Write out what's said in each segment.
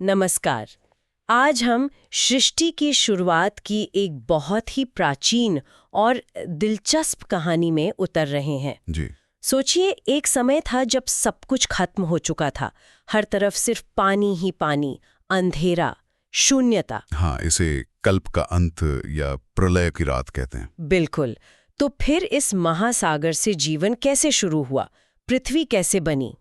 नमस्कार। आज हम सृष्टि की शुरुआत की एक बहुत ही प्राचीन और दिलचस्प कहानी में उतर रहे हैं। जी। सोचिए, एक समय था जब सब कुछ खत्म हो चुका था। हर तरफ सिर्फ पानी ही पानी, अंधेरा, शून्यता। हाँ, इसे कल्प का अंत या प्रलय की रात कहते हैं। बिल्कुल। तो फिर इस महासागर से जीवन कैसे शुरू हुआ? पृथ्वी कैसे बनी?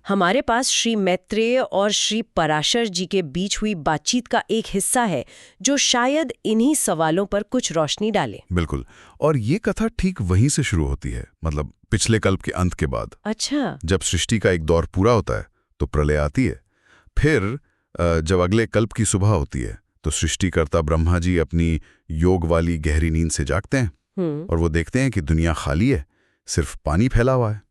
हमारे पास श्री मैत्रेय और श्री पराशर जी के बीच हुई बातचीत का एक हिस्सा है जो शायद इन्हीं सवालों पर कुछ रोशनी डाले। बिल्कुल। और ये कथा ठीक वहीं से शुरू होती है, मतलब पिछले कल्प के अंत के बाद। अच्छा। जब सृष्टि का एक दौर पूरा होता है तो प्रलय आती है। फिर जब अगले कल्प की सुबह होती है तो सृष्टिकर्ता ब्रह्मा जी अपनी योग वाली गहरी नींद से जागते हैं और वो देखते हैं कि दुनिया खाली है, सिर्फ पानी फैला हुआ है।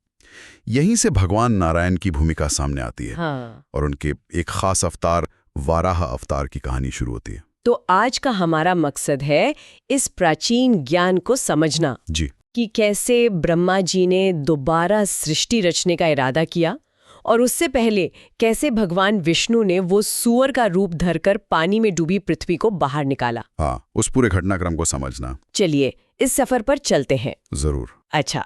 यहीं से भगवान नारायण की भूमिका सामने आती है। हाँ। और उनके एक खास अवतार वाराह अवतार की कहानी शुरू होती है। तो आज का हमारा मकसद है इस प्राचीन ज्ञान को समझना जी। कि कैसे ब्रह्मा जी ने दोबारा सृष्टि रचने का इरादा किया और उससे पहले कैसे भगवान विष्णु ने वो सूअर का रूप धरकर पानी में डूबी पृथ्वी को बाहर निकाला। हाँ, उस पूरे घटनाक्रम को समझना। चलिए इस सफर पर चलते हैं। जरूर। अच्छा,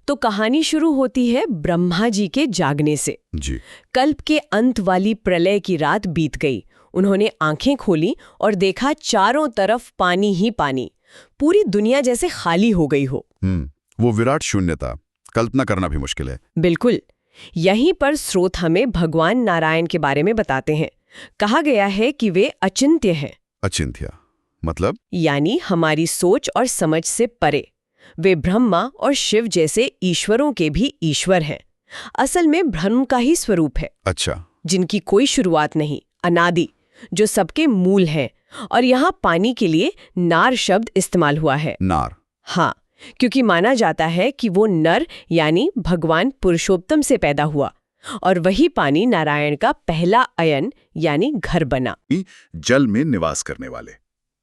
तो कहानी शुरू होती है ब्रह्मा जी के जागने से। जी। कल्प के अंत वाली प्रलय की रात बीत गई। उन्होंने आंखें खोली और देखा चारों तरफ पानी ही पानी, पूरी दुनिया जैसे खाली हो गई हो। वो विराट शून्यता कल्पना करना भी मुश्किल है। बिल्कुल। यहीं पर स्रोत हमें भगवान नारायण के बारे में बताते हैं। कहा गया है कि वे अचिंत्य हैं। अचिंत्य मतलब? यानी हमारी सोच और समझ से परे। वे ब्रह्मा और शिव जैसे ईश्वरों के भी ईश्वर हैं। असल में ब्रह्म का ही स्वरूप है। अच्छा। जिनकी कोई शुरुआत नहीं, अनादि, जो सबके मूल हैं। और यहाँ पानी के लिए नार शब्द इस्तेमाल हुआ है। नार? हाँ, क्योंकि माना जाता है कि वो नर यानी भगवान पुरुषोत्तम से पैदा हुआ और वही पानी नारायण का पहला अयन यानी घर बना। जल में निवास करने वाले।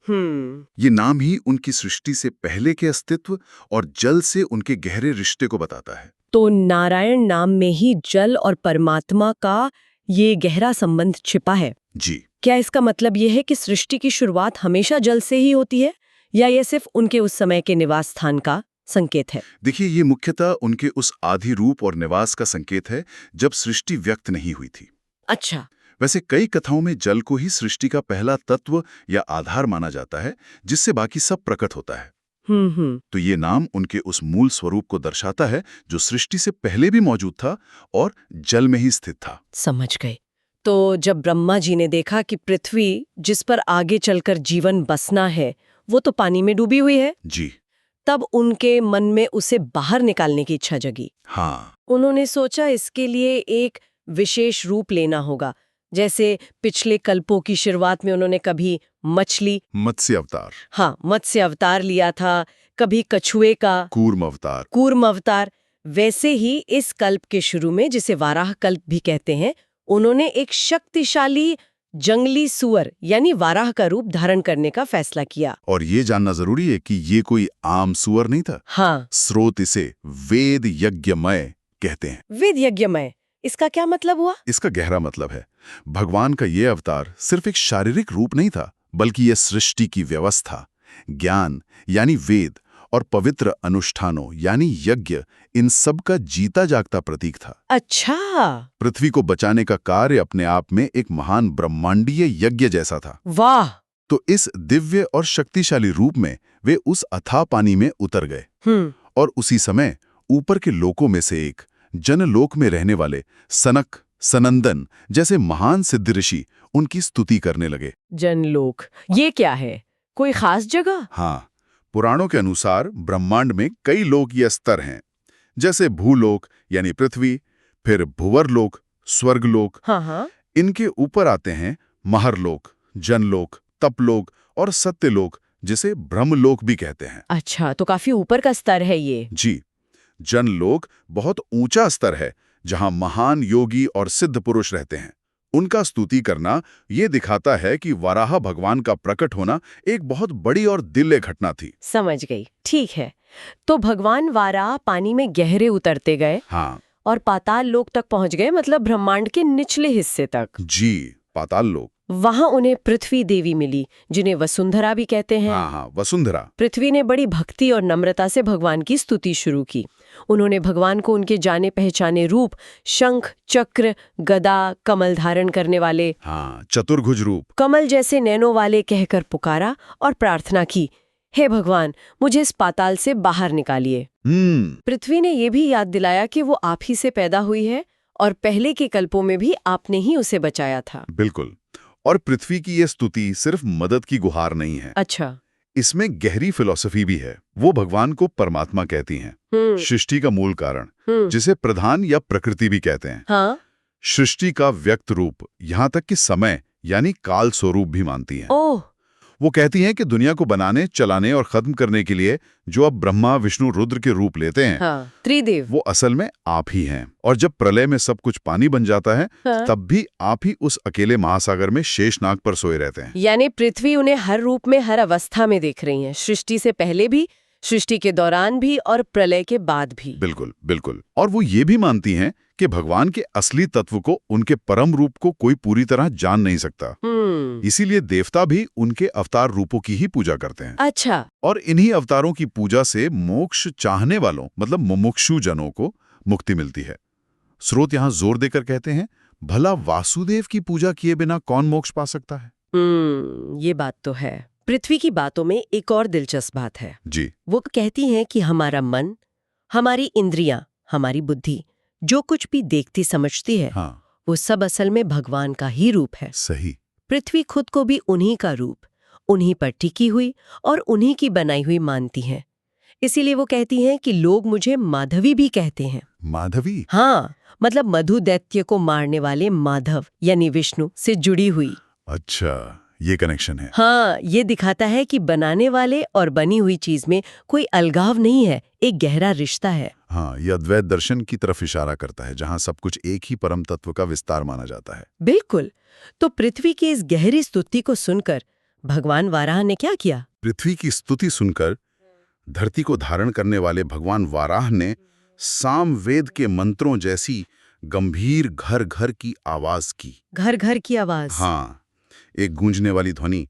ये नाम ही उनकी सृष्टि से पहले के अस्तित्व और जल से उनके गहरे रिश्ते को बताता है। तो नारायण नाम में ही जल और परमात्मा का ये गहरा संबंध छिपा है। जी। क्या इसका मतलब ये है कि सृष्टि की शुरुआत हमेशा जल से ही होती है या ये सिर्फ उनके उस समय के निवास स्थान का संकेत है? देखिए, ये मुख्यतः उनके उस आदि रूप और निवास का संकेत है जब सृष्टि व्यक्त नहीं हुई थी। अच्छा। वैसे कई कथाओं में जल को ही सृष्टि का पहला तत्व या आधार माना जाता है, जिससे बाकी सब प्रकट होता है। तो ये नाम उनके उस मूल स्वरूप को दर्शाता है जो सृष्टि से पहले भी मौजूद था और जल में ही स्थित था। समझ गए। तो जब ब्रह्मा जी ने देखा कि पृथ्वी जिस पर आगे चलकर जीवन बसना है वो तो पानी में डूबी हुई है, जी। तब उनके मन में उसे बाहर निकालने की इच्छा जगी। हाँ। उन्होंने सोचा इसके लिए एक विशेष रूप लेना होगा। जैसे पिछले कल्पों की शुरुआत में उन्होंने कभी मछली, मत्स्य अवतार, हाँ, मत्स्य अवतार लिया था, कभी कछुए का कूर्म अवतार। वैसे ही इस कल्प के शुरू में, जिसे वाराह कल्प भी कहते हैं, उन्होंने एक शक्तिशाली जंगली सुअर यानी वाराह का रूप धारण करने का फैसला किया। और ये जानना जरूरी है कि ये कोई आम सुअर नहीं था। हाँ। स्रोत इसे वेद यज्ञमय कहते हैं। वेद यज्ञमय, इसका क्या मतलब हुआ? इसका गहरा मतलब है, भगवान का ये अवतार सिर्फ एक शारीरिक रूप नहीं था, बल्कि यह सृष्टि की व्यवस्था, ज्ञान यानी वेद और पवित्र अनुष्ठानों यानी यज्ञ, इन सब का जीता जागता प्रतीक था। अच्छा। पृथ्वी को बचाने का कार्य अपने आप में एक महान ब्रह्मांडीय यज्ञ जैसा था। वाह। तो इस दिव्य और शक्तिशाली रूप में वे उस अथाह पानी में उतर गए। और उसी समय ऊपर के लोकों में से एक, जनलोक में रहने वाले सनक, सनंदन जैसे महान सिद्ध ऋषि उनकी स्तुति करने लगे। जनलोक, ये क्या है? कोई खास जगह? हाँ, पुराणों के अनुसार ब्रह्मांड में कई लोक या स्तर हैं, जैसे भूलोक यानी पृथ्वी, फिर भुवरलोक, स्वर्गलोक। हाँ। इनके ऊपर आते हैं महरलोक, जनलोक, तपलोक और सत्यलोक, जिसे ब्रह्मलोक भी कहते हैं। अच्छा, तो काफी ऊपर का स्तर है ये। जी। जनलोक बहुत ऊंचा स्तर है जहां महान योगी और सिद्ध पुरुष रहते हैं। उनका स्तुति करना ये दिखाता है कि वराह भगवान का प्रकट होना एक बहुत बड़ी और दिव्य घटना थी। समझ गई। ठीक है, तो भगवान वाराह पानी में गहरे उतरते गए। हाँ। और पाताल लोक तक पहुंच गए, मतलब ब्रह्मांड के निचले हिस्से तक। जी, पाताल लोक। वहां उन्हें पृथ्वी देवी मिली, जिन्हें वसुंधरा भी कहते हैं। हाँ, वसुंधरा। पृथ्वी ने बड़ी भक्ति और नम्रता से भगवान की स्तुति शुरू की। उन्होंने भगवान को उनके जाने पहचाने रूप शंख, चक्र, गदा, कमल धारण करने वाले, हाँ, चतुर्भुज रूप, कमल जैसे नैनों वाले कहकर पुकारा और प्रार्थना की, हे भगवान, मुझे इस पाताल से बाहर निकालिए। पृथ्वी ने ये भी याद दिलाया कि वो आप ही से पैदा हुई है और पहले के कल्पों में भी आपने ही उसे बचाया था। बिल्कुल। और पृथ्वी की ये स्तुति सिर्फ मदद की गुहार नहीं है। अच्छा। इसमें गहरी फिलॉसफी भी है। वो भगवान को परमात्मा कहती हैं, सृष्टि का मूल कारण, जिसे प्रधान या प्रकृति भी कहते हैं। हाँ? सृष्टि का व्यक्त रूप, यहाँ तक कि समय यानी काल स्वरूप भी मानती हैं। ओह! वो कहती हैं कि दुनिया को बनाने, चलाने और खत्म करने के लिए जो अब ब्रह्मा, विष्णु, रुद्र के रूप लेते हैं, हाँ, त्रिदेव, वो असल में आप ही हैं। और जब प्रलय में सब कुछ पानी बन जाता है, हाँ। तब भी आप ही उस अकेले महासागर में शेषनाग पर सोए रहते हैं। यानी पृथ्वी उन्हें हर रूप में, हर अवस्था में देख रही है, सृष्टि से पहले भी, सृष्टि के दौरान भी और प्रलय के बाद भी। बिल्कुल, बिल्कुल। और वो ये भी मानती हैं कि भगवान के असली तत्व को, उनके परम रूप को कोई पूरी तरह जान नहीं सकता। इसीलिए देवता भी उनके अवतार रूपों की ही पूजा करते हैं। अच्छा। और इन्हीं अवतारों की पूजा से मोक्ष चाहने वालों, मतलब मुमुक्षु जनों को मुक्ति मिलती है। स्रोत यहाँ जोर देकर कहते हैं, भला वासुदेव की पूजा किए बिना कौन मोक्ष पा सकता है? ये बात तो है। पृथ्वी की बातों में एक और दिलचस्प बात है जी। वो कहती हैं कि हमारा मन, हमारी इंद्रियां, हमारी बुद्धि जो कुछ भी देखती समझती है, हाँ, वो सब असल में भगवान का ही रूप है। सही। पृथ्वी खुद को भी उन्हीं का रूप, उन्हीं पर टिकी हुई और उन्हीं की बनाई हुई मानती है। इसीलिए वो कहती हैं कि लोग मुझे माधवी भी कहते हैं। माधवी? हाँ, मतलब मधु दैत्य को मारने वाले माधव यानी विष्णु से जुड़ी हुई। अच्छा, ये कनेक्शन है। हाँ, ये दिखाता है कि बनाने वाले और बनी हुई चीज में कोई अलगाव नहीं है, एक गहरा रिश्ता है। हाँ, ये अद्वैत दर्शन की तरफ इशारा करता है, जहाँ सब कुछ एक ही परम तत्व का विस्तार माना जाता है। बिल्कुल। तो पृथ्वी की इस गहरी स्तुति को सुनकर भगवान वाराह ने क्या किया? पृथ्वी की स्तुति सुनकर धरती को धारण करने वाले भगवान वाराह ने सामवेद के मंत्रों जैसी गंभीर घर घर की आवाज की। घर घर की आवाज? हाँ, एक गूंजने वाली ध्वनि।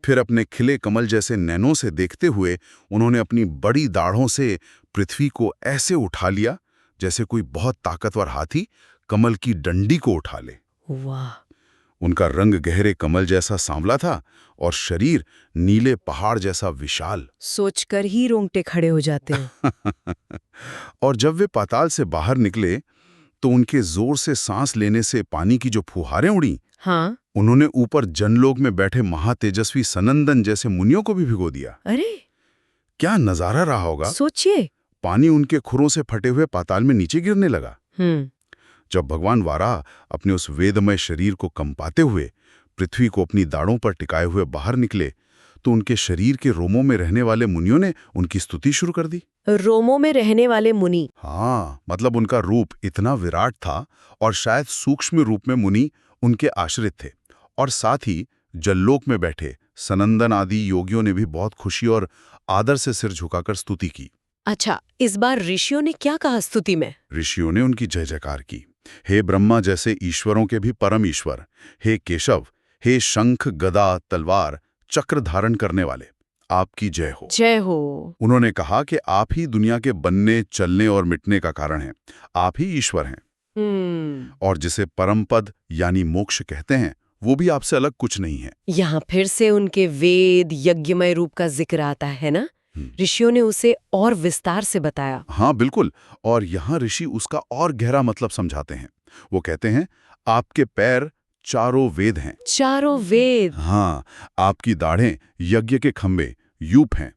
फिर अपने खिले कमल जैसे नैनों से देखते हुए उन्होंने अपनी बड़ी दाढ़ों से पृथ्वी को ऐसे उठा लिया जैसे कोई बहुत ताकतवर हाथी कमल की डंडी को उठा ले। वाह! उनका रंग गहरे कमल जैसा सांवला था और शरीर नीले पहाड़ जैसा विशाल। सोचकर ही रोंगटे खड़े हो जाते हैं। और जब वे पाताल से बाहर निकले तो उनके जोर से सांस लेने से पानी की जो फुहारें उड़ी, हाँ? उन्होंने ऊपर जनलोक में बैठे महातेजस्वी सनंदन जैसे मुनियों को भी भिगो दिया। अरे! क्या नजारा रहा होगा। सोचिए। पानी उनके खुरों से फटे हुए पाताल में नीचे गिरने लगा। जब भगवान वाराह अपने उस वेदमय शरीर को कंपाते हुए पृथ्वी को अपनी दाढ़ों पर टिकाए हुए बाहर निकले तो उनके शरीर के रोमों में रहने वाले मुनियों ने उनकी स्तुति शुरू कर दी। रोमों में रहने वाले मुनि? हाँ, मतलब उनका रूप इतना विराट था और शायद सूक्ष्म रूप में मुनि उनके आश्रित थे। और साथ ही जल्लोक में बैठे सनंदन आदि योगियों ने भी बहुत खुशी और आदर से सिर झुकाकर स्तुति की। अच्छा, इस बार ऋषियों ने क्या कहा स्तुति में? ऋषियों ने उनकी जय जयकार की। हे ब्रह्मा जैसे ईश्वरों के भी परम ईश्वर, हे केशव, हे शंख, गदा, तलवार, चक्र धारण करने वाले, आपकी जय हो। जय हो। उन्होंने कहा कि आप ही दुनिया के बनने, चलने और मिटने का कारण हैं। आप ही ईश्वर हैं। और जिसे परम पद यानी मोक्ष कहते हैं, वो भी आपसे अलग कुछ नहीं है। यहाँ फिर से उनके वेद यज्ञमय रूप का जिक्र आता है ना? ऋषियों ने उसे और विस्तार से बताया। हाँ, बिल्कुल। और यहाँ ऋषि उसका और गहरा मतलब समझाते हैं। वो कहते हैं, आपके पैर चारों वेद हैं। चारों वेद? हाँ, आपकी दाढ़ें यज्ञ के खंबे यूप हैं।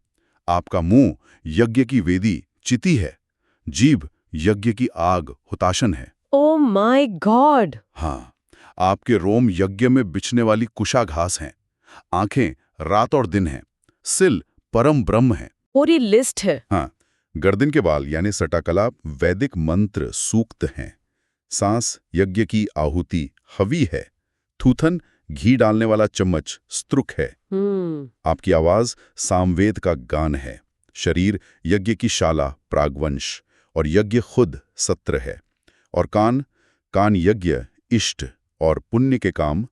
आपका मुंह यज्ञ की वेदी चिति है। जीभ यज्ञ की आग हुताशन है। Oh my God! हाँ, आपके रोम यज्ञ में बिछने वाली कुशा घास हैं। आंखें रात और दिन हैं। सिल परम ब्रह्म है। पूरी लिस्ट है। हाँ, गर्दन के बाल यानी सटाकला वैदिक मंत्र सूक्त हैं। सांस यज्ञ की आहुति हवी है। थूथन घी डालने वाला चम्मच स्तृक है। आपकी आवाज सामवेद का गान है। शरीर यज्ञ की शाला प्रागवंश और यज्ञ खुद सत्र है। और कान यज्ञ इष्ट और पुण्य के काम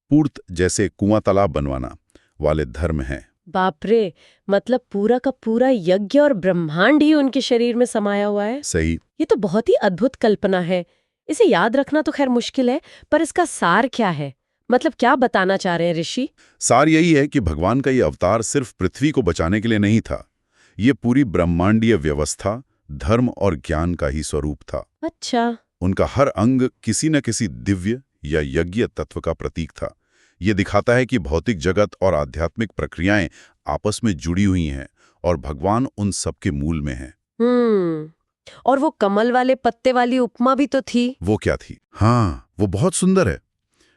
पूर्त जैसे कुआं तालाब बनवाना वाले धर्म हैं। बाप रे, मतलब पूरा का पूरा यज्ञ और ब्रह्मांड ही उनके शरीर में समाया हुआ है। सही। ये तो बहुत ही अद्भुत कल्पना है। इसे याद रखना तो खैर मुश्किल है, पर इसका सार क्या है? मतलब क्या बताना चाह रहे हैं ऋषि? सार यही है कि भगवान का ये अवतार सिर्फ पृथ्वी को बचाने के लिए नहीं था। ये पूरी ब्रह्मांडीय व्यवस्था, धर्म और ज्ञान का ही स्वरूप था। अच्छा। उनका हर अंग किसी न किसी दिव्य या यज्ञ तत्व का प्रतीक था। ये दिखाता है कि भौतिक जगत और आध्यात्मिक प्रक्रियाएं आपस में जुड़ी हुई हैं और भगवान उन सबके मूल में हैं। और वो कमल वाले पत्ते वाली उपमा भी तो थी। वो क्या थी? हाँ, वो बहुत सुंदर है।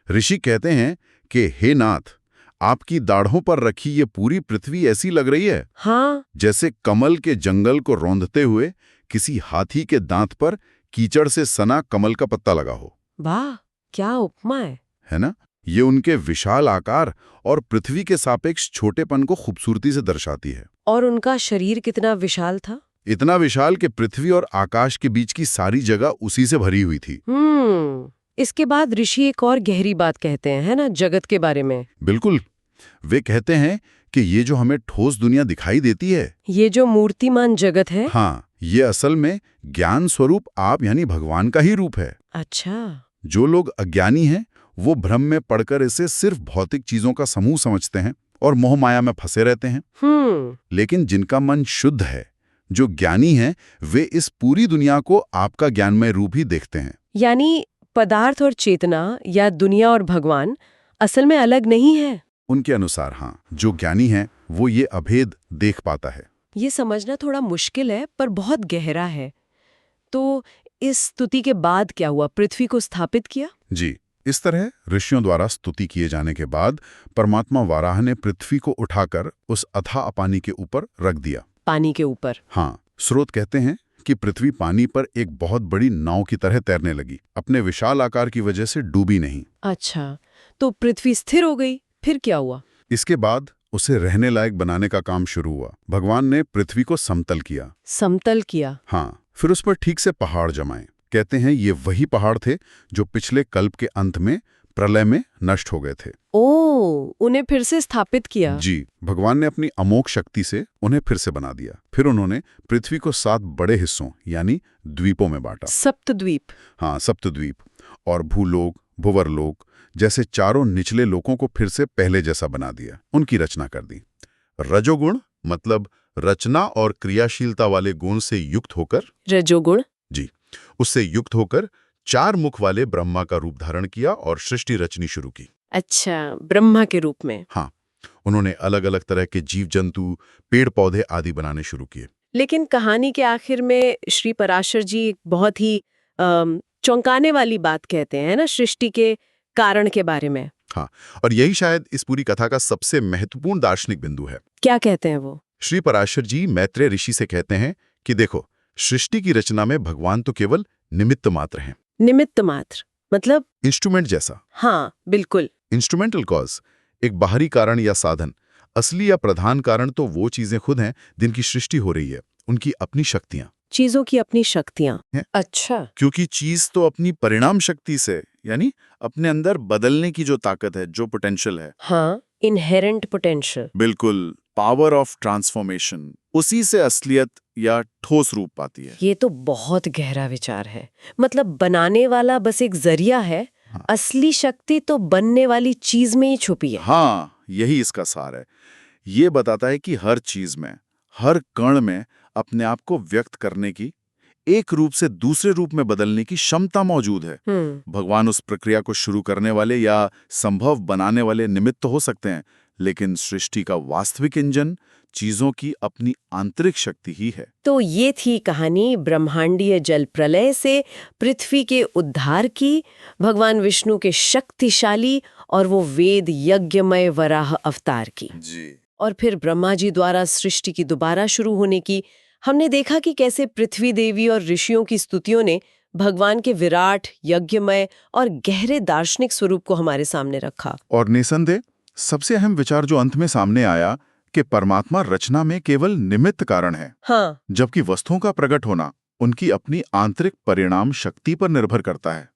ऋषि कहते हैं कि हे नाथ, आपकी दाढ़ों पर रखी ये पूरी पृथ्वी ऐसी लग रही है हाँ, जैसे कमल के जंगल को रौंदते हुए किसी हाथी के दांत पर कीचड़ से सना कमल का पत्ता लगा हो। वाह, क्या उपमा है ना? ये उनके विशाल आकार और पृथ्वी के सापेक्ष छोटेपन को खूबसूरती से दर्शाती है। और उनका शरीर कितना विशाल था? इतना विशाल कि पृथ्वी और आकाश के बीच की सारी जगह उसी से भरी हुई थी। इसके बाद ऋषि एक और गहरी बात कहते हैं, है ना, जगत के बारे में। बिल्कुल। वे कहते हैं कि ये जो हमें ठोस दुनिया दिखाई देती है, ये जो मूर्तिमान जगत है, हाँ, ये असल में ज्ञान स्वरूप आप यानी भगवान का ही रूप है। अच्छा। जो लोग अज्ञानी हैं वो भ्रम में पड़कर इसे सिर्फ भौतिक चीजों का समूह समझते हैं और मोह माया में फंसे रहते हैं। लेकिन जिनका मन शुद्ध है, जो ज्ञानी हैं, वे इस पूरी दुनिया को आपका ज्ञानमय रूप ही देखते हैं। यानी पदार्थ और चेतना या दुनिया और भगवान असल में अलग नहीं है। उनके अनुसार हाँ, जो ज्ञानी है वो ये अभेद देख पाता है। ये समझना थोड़ा मुश्किल है पर बहुत गहरा है। तो इस स्तुति के बाद क्या हुआ? पृथ्वी को स्थापित किया? जी, इस तरह ऋषियों द्वारा स्तुति किए जाने के बाद परमात्मा वाराह ने पृथ्वी को उठाकर उस अथाह पानी के ऊपर रख दिया। पानी के ऊपर? हाँ, स्रोत कहते हैं कि पृथ्वी पानी पर एक बहुत बड़ी नाव की तरह तैरने लगी, अपने विशाल आकार की वजह से डूबी नहीं। अच्छा, तो पृथ्वी स्थिर हो गई। फिर क्या हुआ? इसके बाद उसे रहने लायक बनाने का काम शुरू हुआ। भगवान ने पृथ्वी को समतल किया। समतल किया? हाँ, फिर उस पर ठीक से पहाड़ जमाए। कहते हैं ये वही पहाड़ थे जो पिछले कल्प के अंत में प्रलय में नष्ट हो गए थे। उन्हें फिर से स्थापित किया? जी, भगवान ने अपनी अमोघ शक्ति से उन्हें फिर से बना दिया। फिर उन्होंने पृथ्वी को 7 बड़े हिस्सों यानी द्वीपों में बांटा। सप्तद्वीप? हाँ, सप्तद्वीप। और भूलोक, भुवरलोक जैसे चारों निचले लोकों को फिर से पहले जैसा बना दिया, उनकी रचना कर दी। रजोगुण मतलब रचना और क्रियाशीलता वाले गुण से युक्त होकर, रजोगुण? जी, उससे युक्त होकर 4 मुख वाले ब्रह्मा का रूप धारण किया और सृष्टि रचनी शुरू की। अच्छा, ब्रह्मा के रूप में? हाँ, उन्होंने अलग अलग तरह के जीव जंतु, पेड़ पौधे आदि बनाने शुरू किए। लेकिन कहानी के आखिर में श्री पराशर जी एक बहुत ही चौंकाने वाली बात कहते हैं ना, सृष्टि के कारण के बारे में। हाँ, और यही शायद इस पूरी कथा का सबसे महत्वपूर्ण दार्शनिक बिंदु है। क्या कहते हैं वो? श्री पराशर जी मैत्रेय ऋषि से कहते हैं कि देखो, सृष्टि की रचना में भगवान तो केवल निमित्त मात्र हैं। निमित्त मात्र मतलब? इंस्ट्रूमेंट जैसा। हाँ, बिल्कुल। इंस्ट्रूमेंटल कॉज, एक बाहरी कारण या साधन। असली या प्रधान कारण तो वो चीजें खुद हैं जिनकी सृष्टि हो रही है, उनकी अपनी शक्तियां। चीजों की अपनी शक्तियां? अच्छा। क्योंकि चीज तो अपनी परिणाम शक्ति से, यानी अपने अंदर बदलने की जो ताकत है, जो पोटेंशियल है, हाँ, इनहेरेंट पोटेंशियल। बिल्कुल, पावर ऑफ ट्रांसफॉर्मेशन, उसी से असलियत या ठोस रूप पाती है। ये तो बहुत गहरा विचार है। मतलब बनाने वाला बस एक जरिया है। हाँ। असली शक्ति तो बनने वाली चीज में ही छुपी है। हाँ, यही इसका सार है। ये बताता है कि हर चीज में, हर कण में अपने आप को व्यक्त करने की, एक रूप से दूसरे रूप में बदलने की क्षमता मौजूद है। भगवान उस प्रक्रिया को शुरू करने वाले या संभव बनाने वाले निमित्त हो सकते हैं, लेकिन सृष्टि का वास्तविक इंजन चीजों की अपनी आंतरिक शक्ति ही है। तो ये थी कहानी ब्रह्मांडीय जल प्रलय से पृथ्वी के उद्धार की, भगवान विष्णु के शक्तिशाली और वो वेद यज्ञमय वराह अवतार की। जी। और फिर ब्रह्मा जी द्वारा सृष्टि की दोबारा शुरू होने की। हमने देखा कि कैसे पृथ्वी देवी और ऋषियों की स्तुतियों ने भगवान के विराट, यज्ञमय और गहरे दार्शनिक स्वरूप को हमारे सामने रखा। और निसंदेह सबसे अहम विचार जो अंत में सामने आया कि परमात्मा रचना में केवल निमित्त कारण है। हाँ। जबकि वस्तुओं का प्रकट होना उनकी अपनी आंतरिक परिणाम शक्ति पर निर्भर करता है।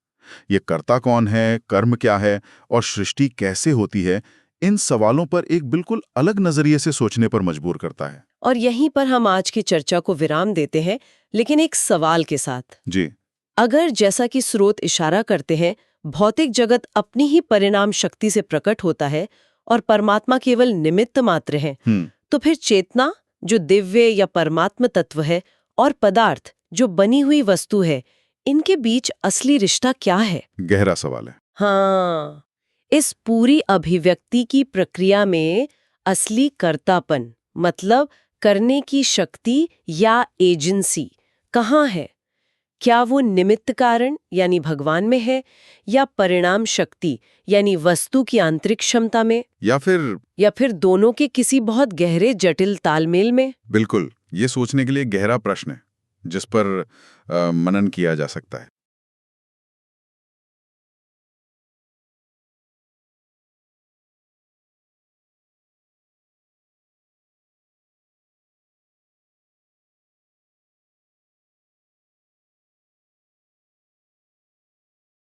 ये कर्ता कौन है, कर्म क्या है और सृष्टि कैसे होती है, इन सवालों पर एक बिल्कुल अलग नजरिए से सोचने पर मजबूर करता है। और यहीं पर हम आज की चर्चा को विराम देते हैं, लेकिन एक सवाल के साथ। जी। अगर जैसा कि स्रोत इशारा करते हैं, भौतिक जगत अपनी ही परिणाम शक्ति से प्रकट होता है और परमात्मा केवल निमित्त मात्र है, तो फिर चेतना जो दिव्य या परमात्म तत्व है और पदार्थ जो बनी हुई वस्तु है, इनके बीच असली रिश्ता क्या है? गहरा सवाल है। हाँ, इस पूरी अभिव्यक्ति की प्रक्रिया में असली कर्तापन, मतलब करने की शक्ति या एजेंसी कहाँ है? क्या वो निमित्त कारण यानी भगवान में है, या परिणाम शक्ति यानी वस्तु की आंतरिक क्षमता में, या फिर दोनों के किसी बहुत गहरे जटिल तालमेल में? बिल्कुल, ये सोचने के लिए गहरा प्रश्न है जिस पर मनन किया जा सकता है।